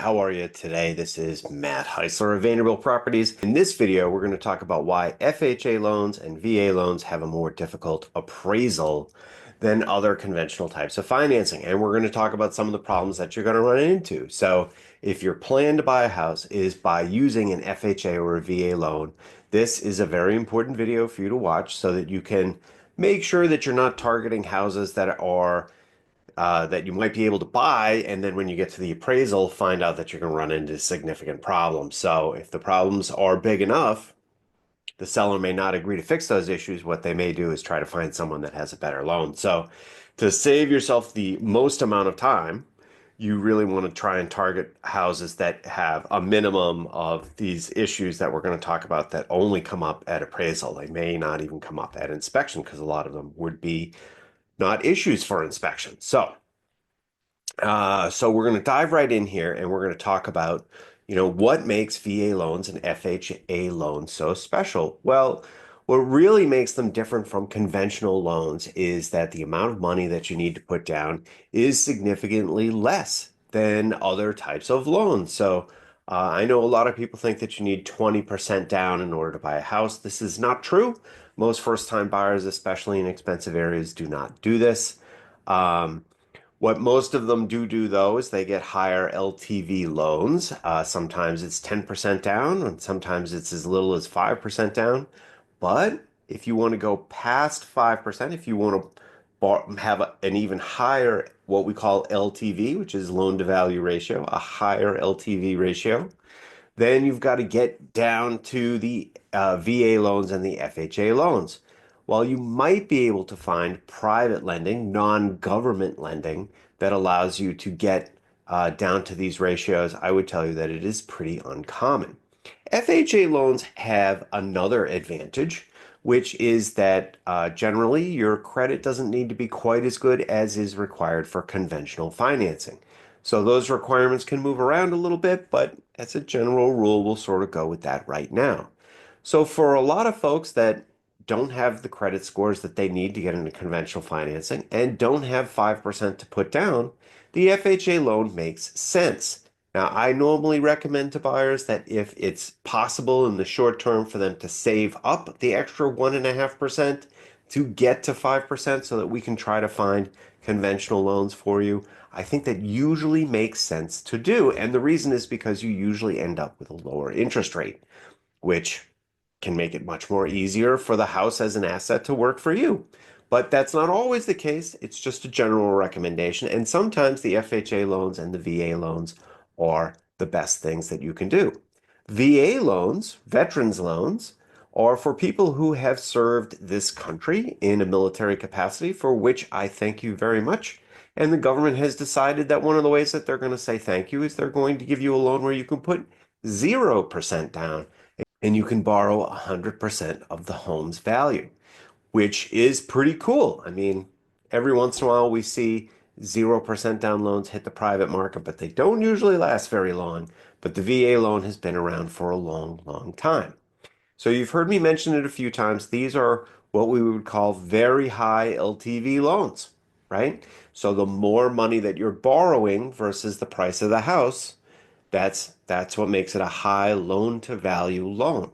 how are you today? This is Matt Heisler of Vanderbilt Properties. In this video, we're going to talk about why FHA loans and VA loans have a more difficult appraisal than other conventional types of financing. And we're going to talk about some of the problems that you're going to run into. So if your plan to buy a house is by using an FHA or a VA loan, this is a very important video for you to watch so that you can make sure that you're not targeting houses that you might be able to buy, and then when you get to the appraisal, find out that you're going to run into significant problems. So if the problems are big enough, the seller may not agree to fix those issues. What they may do is try to find someone that has a better loan. So to save yourself the most amount of time, you really want to try and target houses that have a minimum of these issues that we're going to talk about that only come up at appraisal. They may not even come up at inspection because a lot of them would be not issues for inspection. So we're going to dive right in here and we're going to talk about, what makes VA loans and FHA loans so special? Well, what really makes them different from conventional loans is that the amount of money that you need to put down is significantly less than other types of loans. So I know a lot of people think that you need 20% down in order to buy a house. This is not true. Most first-time buyers, especially in expensive areas, do not do this. What most of them do, though, is they get higher LTV loans. Sometimes it's 10% down, and sometimes it's as little as 5% down. But if you want to go past 5%, if you want to have an even higher, what we call LTV, which is loan to value ratio, a higher LTV ratio, then you've got to get down to the VA loans and the FHA loans. While you might be able to find private lending, non-government lending, that allows you to get down to these ratios, I would tell you that it is pretty uncommon. FHA loans have another advantage, which is that generally your credit doesn't need to be quite as good as is required for conventional financing. So those requirements can move around a little bit, but as a general rule, we'll sort of go with that right now. So for a lot of folks that don't have the credit scores that they need to get into conventional financing and don't have 5% to put down, the FHA loan makes sense. Now, I normally recommend to buyers that if it's possible in the short term for them to save up the extra 1.5% to get to 5% so that we can try to find conventional loans for you, I think that usually makes sense to do. And the reason is because you usually end up with a lower interest rate, which can make it much more easier for the house as an asset to work for you. But that's not always the case. It's just a general recommendation. And sometimes the FHA loans and the VA loans are the best things that you can do. VA loans, veterans loans, are for people who have served this country in a military capacity, for which I thank you very much. And the government has decided that one of the ways that they're going to say thank you is they're going to give you a loan where you can put 0% down and you can borrow 100% of the home's value, which is pretty cool. I mean, every once in a while we see 0% down loans hit the private market, but they don't usually last very long. But the VA loan has been around for a long, long time. So you've heard me mention it a few times. These are what we would call very high LTV loans, right? So the more money that you're borrowing versus the price of the house, that's what makes it a high loan to value loan.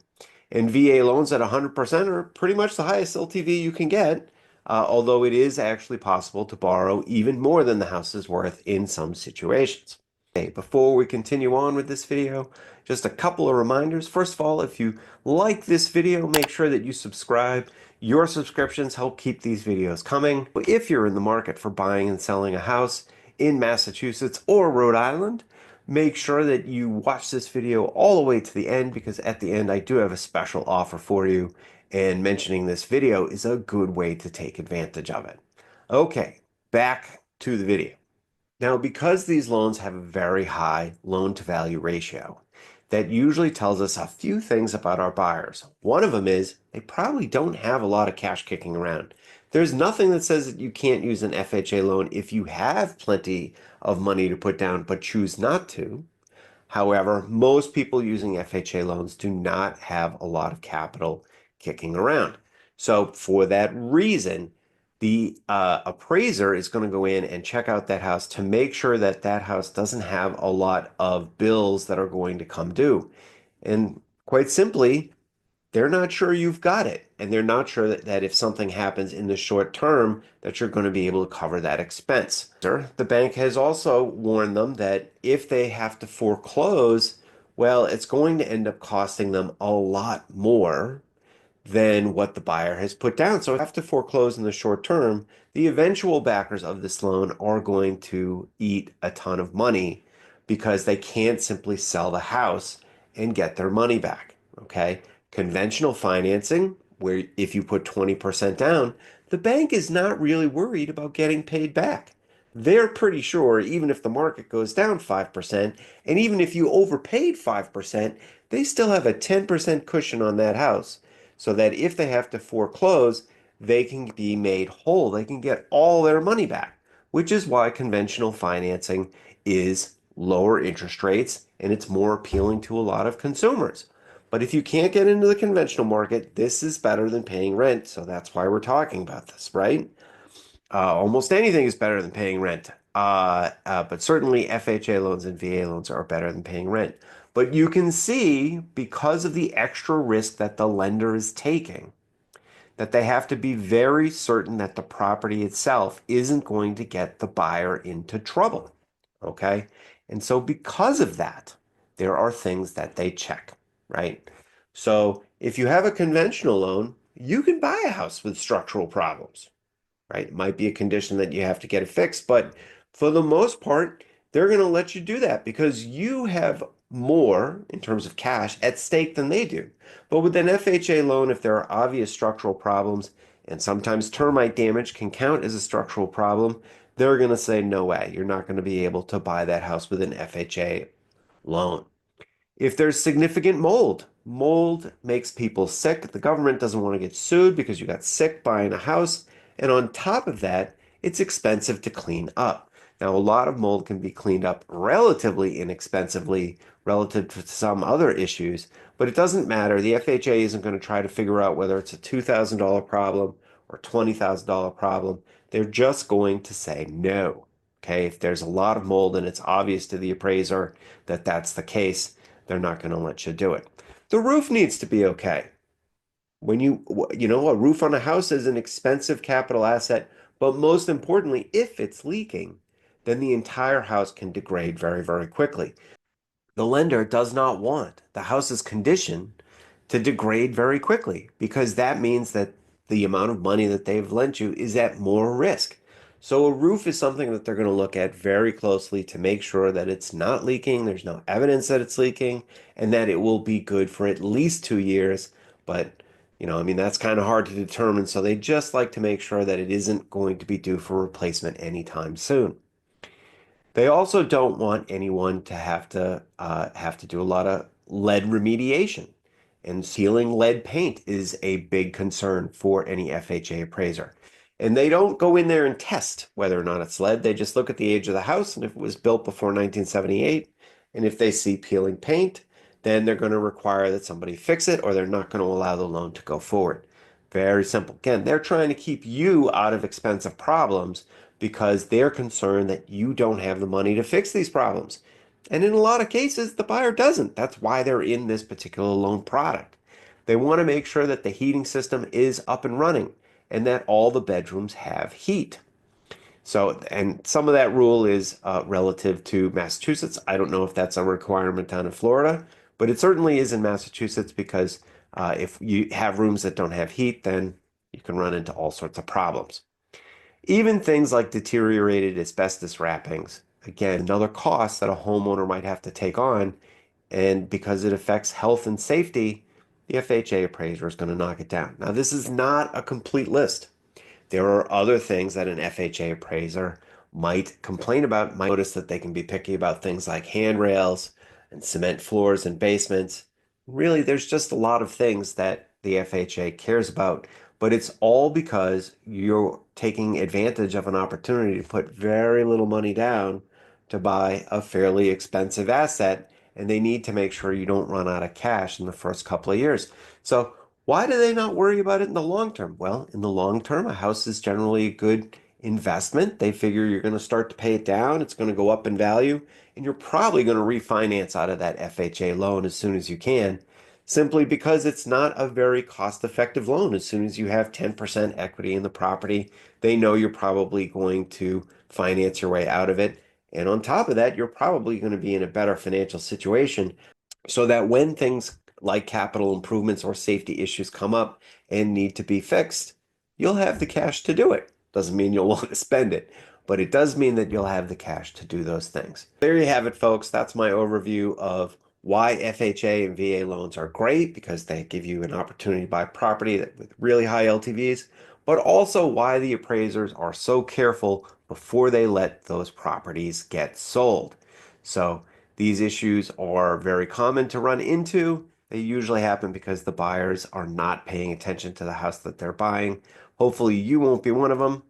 And VA loans at 100% are pretty much the highest LTV you can get, although it is actually possible to borrow even more than the house is worth in some situations. Okay, before we continue on with this video, just a couple of reminders. First of all, if you like this video, make sure that you subscribe. Your subscriptions help keep these videos coming. If you're in the market for buying and selling a house in Massachusetts or Rhode Island, make sure that you watch this video all the way to the end, because at the end I do have a special offer for you, and mentioning this video is a good way to take advantage of it. Okay, back to the video. Now, because these loans have a very high loan to value ratio, that usually tells us a few things about our buyers. One of them is they probably don't have a lot of cash kicking around. There's nothing that says that you can't use an FHA loan if you have plenty of money to put down but choose not to. However, most people using FHA loans do not have a lot of capital kicking around. So for that reason, the appraiser is going to go in and check out that house to make sure that that house doesn't have a lot of bills that are going to come due. And quite simply, they're not sure you've got it. And they're not sure that if something happens in the short term, that you're going to be able to cover that expense. The bank has also warned them that if they have to foreclose, well, it's going to end up costing them a lot more than what the buyer has put down. So if they have to foreclose in the short term, the eventual backers of this loan are going to eat a ton of money because they can't simply sell the house and get their money back. Okay. Conventional financing, where if you put 20% down, the bank is not really worried about getting paid back. They're pretty sure, even if the market goes down 5%, and even if you overpaid 5%, they still have a 10% cushion on that house so that if they have to foreclose, they can be made whole. They can get all their money back, which is why conventional financing is lower interest rates and it's more appealing to a lot of consumers. But if you can't get into the conventional market, this is better than paying rent. So that's why we're talking about this, right? Almost anything is better than paying rent. But certainly FHA loans and VA loans are better than paying rent. But you can see because of the extra risk that the lender is taking, that they have to be very certain that the property itself isn't going to get the buyer into trouble. Okay. And so because of that, there are things that they check, right? So if you have a conventional loan, you can buy a house with structural problems, right? It might be a condition that you have to get it fixed, but for the most part, they're going to let you do that because you have more in terms of cash at stake than they do. But with an FHA loan, if there are obvious structural problems, and sometimes termite damage can count as a structural problem, they're going to say, no way, you're not going to be able to buy that house with an FHA loan. If there's significant mold, mold makes people sick. The government doesn't want to get sued because you got sick buying a house. And on top of that, it's expensive to clean up. Now, a lot of mold can be cleaned up relatively inexpensively relative to some other issues, but it doesn't matter. The FHA isn't going to try to figure out whether it's a $2,000 problem or $20,000 problem. They're just going to say no. Okay, if there's a lot of mold and it's obvious to the appraiser that that's the case, they're not going to let you do it. The roof needs to be okay. When a roof on a house is an expensive capital asset, but most importantly, if it's leaking, then the entire house can degrade very, very quickly. The lender does not want the house's condition to degrade very quickly because that means that the amount of money that they've lent you is at more risk. So a roof is something that they're going to look at very closely to make sure that it's not leaking, there's no evidence that it's leaking, and that it will be good for at least 2 years. But, I mean, that's kind of hard to determine. So they just like to make sure that it isn't going to be due for replacement anytime soon. They also don't want anyone to have to do a lot of lead remediation. And sealing lead paint is a big concern for any FHA appraiser. And they don't go in there and test whether or not it's lead. They just look at the age of the house and if it was built before 1978, and if they see peeling paint, then they're going to require that somebody fix it or they're not going to allow the loan to go forward. Very simple. Again, they're trying to keep you out of expensive problems because they're concerned that you don't have the money to fix these problems. And in a lot of cases, the buyer doesn't. That's why they're in this particular loan product. They want to make sure that the heating system is up and running and that all the bedrooms have heat. So, and some of that rule is relative to Massachusetts. I don't know if that's a requirement down in Florida, but it certainly is in Massachusetts because if you have rooms that don't have heat, then you can run into all sorts of problems. Even things like deteriorated asbestos wrappings, again, another cost that a homeowner might have to take on. And because it affects health and safety, the FHA appraiser is going to knock it down. Now, this is not a complete list. There are other things that an FHA appraiser might complain about. Might notice that they can be picky about things like handrails and cement floors and basements. Really, there's just a lot of things that the FHA cares about, but it's all because you're taking advantage of an opportunity to put very little money down to buy a fairly expensive asset, and they need to make sure you don't run out of cash in the first couple of years. So Why do they not worry about it in the long term? Well, in the long term, a house is generally a good investment. They figure you're going to start to pay it down, it's going to go up in value, and you're probably going to refinance out of that FHA loan as soon as you can, simply because it's not a very cost-effective loan. As soon as you have 10% equity in the property, they know you're probably going to finance your way out of it. And on top of that, you're probably going to be in a better financial situation so that when things like capital improvements or safety issues come up and need to be fixed, you'll have the cash to do it. Doesn't mean you'll want to spend it, but it does mean that you'll have the cash to do those things. There you have it, folks. That's my overview of why FHA and VA loans are great because they give you an opportunity to buy property with really high LTVs, but also why the appraisers are so careful before they let those properties get sold. So, these issues are very common to run into. They usually happen because the buyers are not paying attention to the house that they're buying. Hopefully, you won't be one of them.